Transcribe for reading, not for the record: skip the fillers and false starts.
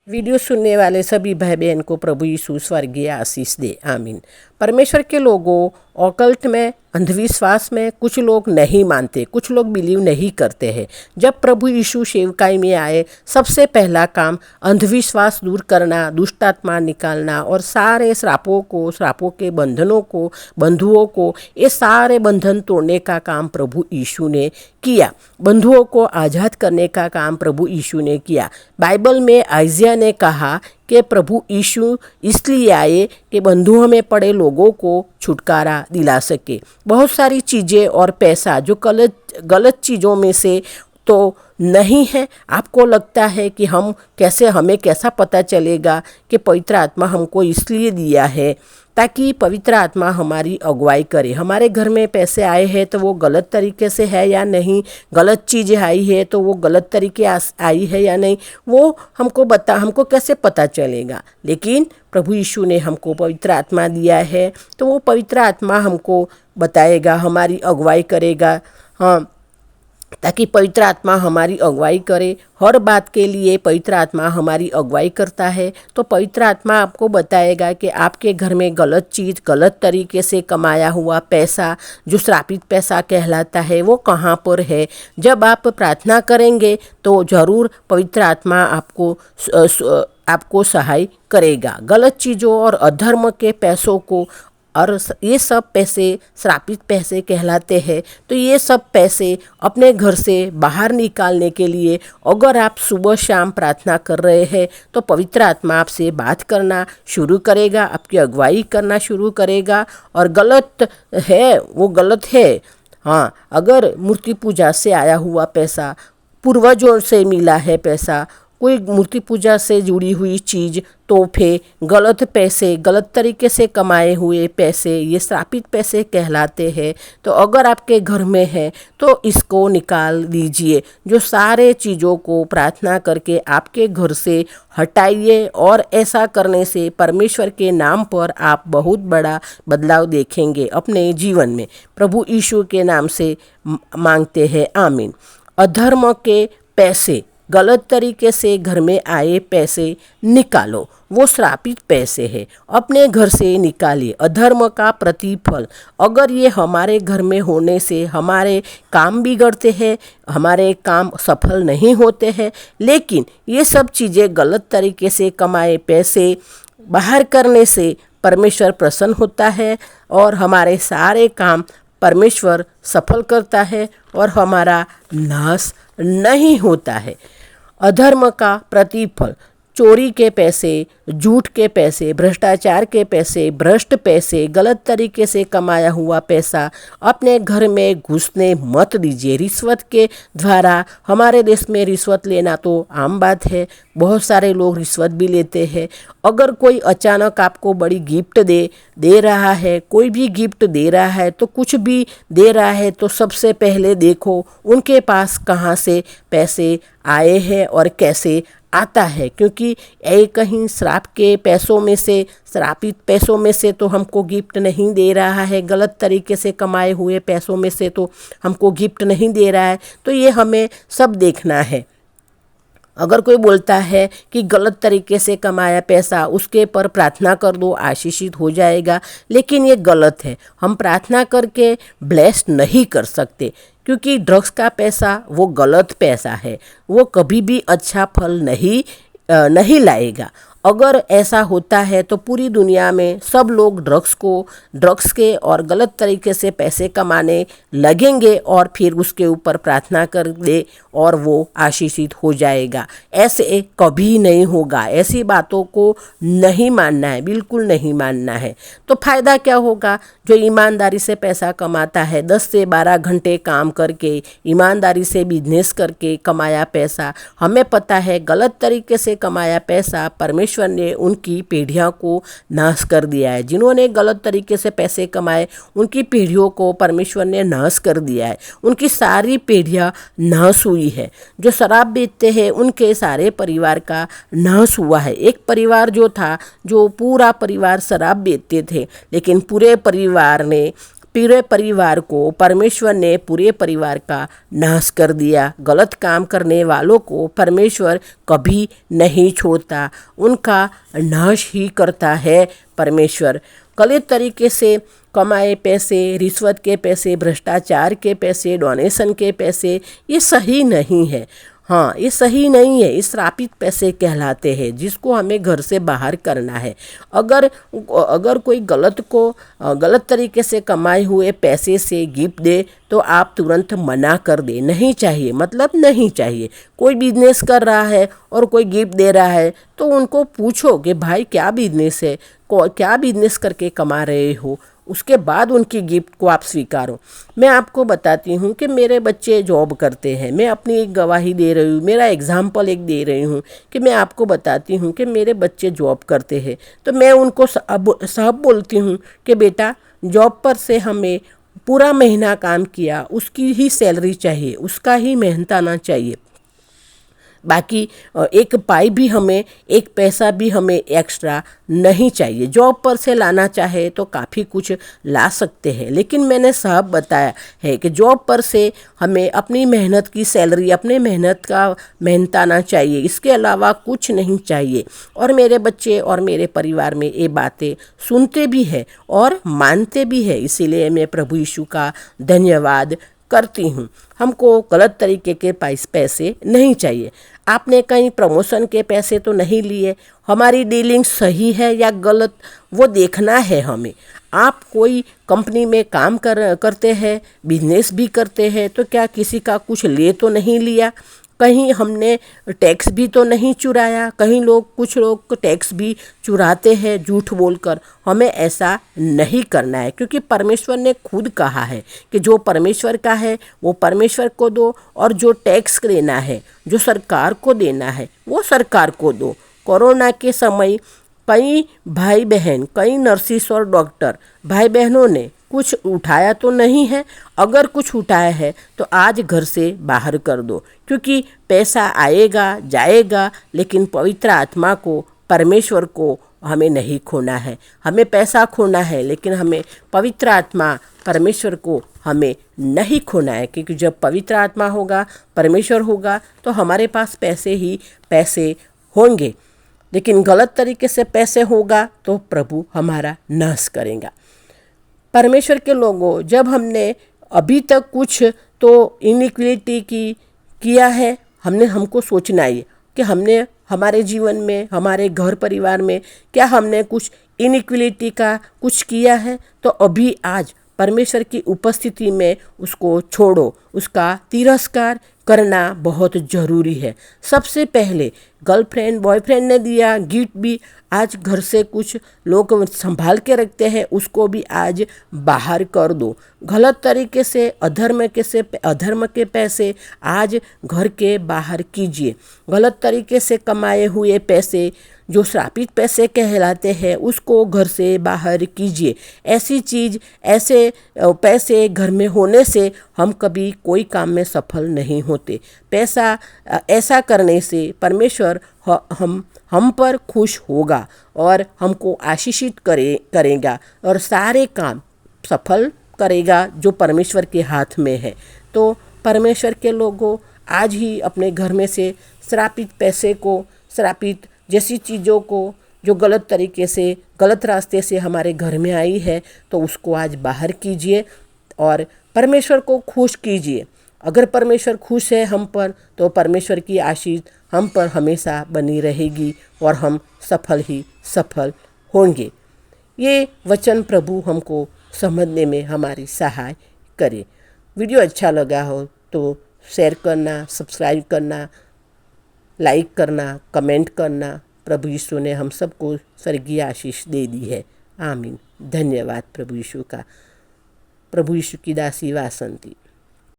Video सुनने वाले सभी भाई बहन को प्रभु यीशु स्वर्गीय आशीष दे, आमीन। परमेश्वर के लोगों, ऑकल्ट में, अंधविश्वास में कुछ लोग नहीं मानते, कुछ लोग बिलीव नहीं करते हैं। जब प्रभु यीशु सेवकाई में आए, सबसे पहला काम अंधविश्वास दूर करना, दुष्ट आत्मा निकालना और सारे श्रापों के बंधनों को, बंधुओं को, ये सारे बंधन तोड़ने का काम प्रभु यीशु ने किया। बंधुओं को आज़ाद करने का काम प्रभु यीशु ने किया। बाइबल में आइज़िया ने कहा कि प्रभु यीशु इसलिए आए कि बंधुओं में पड़े लोगों को छुटकारा दिला सके। बहुत सारी चीज़ें और पैसा जो गलत चीज़ों में से तो नहीं है। आपको लगता है कि हमें कैसा पता चलेगा कि पवित्र आत्मा हमको इसलिए दिया है ताकि पवित्र आत्मा हमारी अगुवाई करे। हमारे घर में पैसे आए हैं तो वो गलत तरीके से है या नहीं, गलत चीज़ें आई है तो वो गलत तरीके आई है या नहीं, वो हमको कैसे पता चलेगा। लेकिन प्रभु यीशु ने हमको पवित्र आत्मा दिया है तो वो पवित्र आत्मा हमको बताएगा, हमारी अगुवाई करेगा। हाँ, ताकि पवित्र आत्मा हमारी अगुवाई करे। हर बात के लिए पवित्र आत्मा हमारी अगुवाई करता है। तो पवित्र आत्मा आपको बताएगा कि आपके घर में गलत चीज़, गलत तरीके से कमाया हुआ पैसा, जो श्रापित पैसा कहलाता है, वो कहाँ पर है। जब आप प्रार्थना करेंगे तो ज़रूर पवित्र आत्मा आपको सहाय करेगा। गलत चीज़ों और अधर्म के पैसों को, और ये सब पैसे श्रापित पैसे कहलाते हैं, तो ये सब पैसे अपने घर से बाहर निकालने के लिए अगर आप सुबह शाम प्रार्थना कर रहे हैं तो पवित्र आत्मा आपसे बात करना शुरू करेगा, आपकी अगुवाई करना शुरू करेगा। और गलत है वो गलत है। हाँ, अगर मूर्ति पूजा से आया हुआ पैसा, पूर्वजों से मिला है पैसा, कोई मूर्ति पूजा से जुड़ी हुई चीज़, तोहफे, गलत पैसे, गलत तरीके से कमाए हुए पैसे, ये श्रापित पैसे कहलाते हैं। तो अगर आपके घर में है तो इसको निकाल दीजिए। जो सारे चीज़ों को प्रार्थना करके आपके घर से हटाइए, और ऐसा करने से परमेश्वर के नाम पर आप बहुत बड़ा बदलाव देखेंगे अपने जीवन में। प्रभु यीशु के नाम से मांगते हैं, आमीन। अधर्म के पैसे, गलत तरीके से घर में आए पैसे निकालो, वो श्रापित पैसे हैं, अपने घर से निकालिए। अधर्म का प्रतिफल, अगर ये हमारे घर में होने से हमारे काम बिगड़ते हैं, हमारे काम सफल नहीं होते हैं, लेकिन ये सब चीज़ें गलत तरीके से कमाए पैसे बाहर करने से परमेश्वर प्रसन्न होता है और हमारे सारे काम परमेश्वर सफल करता है और हमारा नाश नहीं होता है। अधर्म का प्रतिफल, चोरी के पैसे, झूठ के पैसे, भ्रष्टाचार के पैसे, भ्रष्ट पैसे, गलत तरीके से कमाया हुआ पैसा अपने घर में घुसने मत दीजिए। रिश्वत के द्वारा, हमारे देश में रिश्वत लेना तो आम बात है, बहुत सारे लोग रिश्वत भी लेते हैं। अगर कोई अचानक आपको बड़ी गिफ्ट दे रहा है, कोई भी गिफ्ट दे रहा है, तो कुछ भी दे रहा है तो सबसे पहले देखो उनके पास कहाँ से पैसे आए हैं और कैसे आता है, क्योंकि कहीं श्राप के पैसों में से, श्रापित पैसों में से तो हमको गिफ्ट नहीं दे रहा है, गलत तरीके से कमाए हुए पैसों में से तो हमको गिफ्ट नहीं दे रहा है। तो ये हमें सब देखना है। अगर कोई बोलता है कि गलत तरीके से कमाया पैसा, उसके पर प्रार्थना कर दो, आशीषित हो जाएगा, लेकिन ये गलत है। हम प्रार्थना करके ब्लेस्ड नहीं कर सकते, क्योंकि ड्रग्स का पैसा वो गलत पैसा है, वो कभी भी अच्छा फल नहीं लाएगा। अगर ऐसा होता है तो पूरी दुनिया में सब लोग ड्रग्स के और गलत तरीके से पैसे कमाने लगेंगे और फिर उसके ऊपर प्रार्थना कर दे और वो आशीषित हो जाएगा। ऐसे कभी नहीं होगा। ऐसी बातों को नहीं मानना है, बिल्कुल नहीं मानना है। तो फ़ायदा क्या होगा? जो ईमानदारी से पैसा कमाता है, 10 से 12 घंटे काम करके, ईमानदारी से बिजनेस करके कमाया पैसा, हमें पता है गलत तरीके से कमाया पैसा परमेश्वर ने उनकी पीढ़ियों को नाश कर दिया है। जिन्होंने गलत तरीके से पैसे कमाए, उनकी पीढ़ियों को परमेश्वर ने नाश कर दिया है। उनकी सारी पीढ़ियाँ नाश हुई है। जो शराब बेचते हैं, उनके सारे परिवार का नाश हुआ है। एक परिवार जो था, जो पूरा परिवार शराब बेचते थे, लेकिन पूरे परिवार ने पूरे परिवार को परमेश्वर ने पूरे परिवार का नाश कर दिया। गलत काम करने वालों को परमेश्वर कभी नहीं छोड़ता, उनका नाश ही करता है परमेश्वर। गलत तरीके से कमाए पैसे, रिश्वत के पैसे, भ्रष्टाचार के पैसे, डोनेशन के पैसे, ये सही नहीं है। हाँ, ये सही नहीं है। ये श्रापित पैसे कहलाते हैं जिसको हमें घर से बाहर करना है। अगर कोई गलत तरीके से कमाए हुए पैसे से गिफ्ट दे तो आप तुरंत मना कर दे, नहीं चाहिए, मतलब नहीं चाहिए। कोई बिजनेस कर रहा है और कोई गिफ्ट दे रहा है तो उनको पूछो कि भाई क्या बिजनेस है, क्या बिजनेस करके कमा रहे हो, उसके बाद उनकी गिफ्ट को आप स्वीकारो। मैं आपको बताती हूँ कि मेरे बच्चे जॉब करते हैं, मैं अपनी एक गवाही दे रही हूँ, मेरा एग्जाम्पल एक दे रही हूँ कि मैं आपको बताती हूँ कि मेरे बच्चे जॉब करते हैं। तो मैं उनको सब बोलती हूँ कि बेटा, जॉब पर से हमें पूरा महीना काम किया उसकी ही सैलरी चाहिए, उसका ही मेहनत आना चाहिए। बाकी एक पाई भी हमें, एक पैसा भी हमें एक्स्ट्रा नहीं चाहिए। जॉब पर से लाना चाहे तो काफ़ी कुछ ला सकते हैं, लेकिन मैंने साहब बताया है कि जॉब पर से हमें अपनी मेहनत की सैलरी, अपने मेहनत का मेहनत आना चाहिए, इसके अलावा कुछ नहीं चाहिए। और मेरे बच्चे और मेरे परिवार में ये बातें सुनते भी हैं और मानते भी हैं, इसीलिए मैं प्रभु यीशु का धन्यवाद करती हूँ। हमको गलत तरीके के पैसे नहीं चाहिए। आपने कहीं प्रमोशन के पैसे तो नहीं लिए, हमारी डीलिंग सही है या गलत वो देखना है हमें। आप कोई कंपनी में काम करते हैं, बिजनेस भी करते हैं, तो क्या किसी का कुछ ले तो नहीं लिया? कहीं हमने टैक्स भी तो नहीं चुराया? कुछ लोग टैक्स भी चुराते हैं झूठ बोलकर। हमें ऐसा नहीं करना है, क्योंकि परमेश्वर ने खुद कहा है कि जो परमेश्वर का है वो परमेश्वर को दो, और जो टैक्स देना है, जो सरकार को देना है, वो सरकार को दो। कोरोना के समय कई भाई बहन, कई नर्सिस और डॉक्टर भाई बहनों ने कुछ उठाया तो नहीं है। अगर कुछ उठाया है तो आज घर से बाहर कर दो, क्योंकि पैसा आएगा जाएगा, लेकिन पवित्र आत्मा को, परमेश्वर को हमें नहीं खोना है। हमें पैसा खोना है, लेकिन हमें पवित्र आत्मा, परमेश्वर को हमें नहीं खोना है। क्योंकि जब पवित्र आत्मा होगा, परमेश्वर होगा, तो हमारे पास पैसे ही पैसे होंगे। लेकिन गलत तरीके से पैसे होगा तो प्रभु हमारा नाश करेगा। परमेश्वर के लोगों, जब हमने अभी तक कुछ तो इनिक्विटी किया है, हमको सोचना है कि हमने हमारे जीवन में, हमारे घर परिवार में क्या हमने कुछ इनिक्विटी का कुछ किया है, तो अभी आज परमेश्वर की उपस्थिति में उसको छोड़ो। उसका तिरस्कार करना बहुत ज़रूरी है। सबसे पहले गर्लफ्रेंड बॉयफ्रेंड ने दिया गिफ्ट भी, आज घर से कुछ लोग संभाल के रखते हैं, उसको भी आज बाहर कर दो। गलत तरीके से अधर्म के पैसे आज घर के बाहर कीजिए। गलत तरीके से कमाए हुए पैसे, जो श्रापित पैसे कहलाते हैं, उसको घर से बाहर कीजिए। ऐसे पैसे घर में होने से हम कभी कोई काम में सफल नहीं होते। ऐसा करने से परमेश्वर हम पर खुश होगा और हमको आशीषित करेगा और सारे काम सफल करेगा जो परमेश्वर के हाथ में है। तो परमेश्वर के लोगों, आज ही अपने घर में से श्रापित पैसे को, श्रापित जैसी चीज़ों को, जो गलत तरीके से, गलत रास्ते से हमारे घर में आई है, तो उसको आज बाहर कीजिए और परमेश्वर को खुश कीजिए। अगर परमेश्वर खुश है हम पर, तो परमेश्वर की आशीष हम पर हमेशा बनी रहेगी और हम सफल ही सफल होंगे। ये वचन प्रभु हमको समझने में हमारी सहाय करे। वीडियो अच्छा लगा हो तो शेयर करना, सब्सक्राइब करना, लाइक करना, कमेंट करना। प्रभु यीशु ने हम सबको स्वर्गीय आशीष दे दी है। आमीन। धन्यवाद प्रभु यीशु का। प्रभु यीशु की दासी वासंती।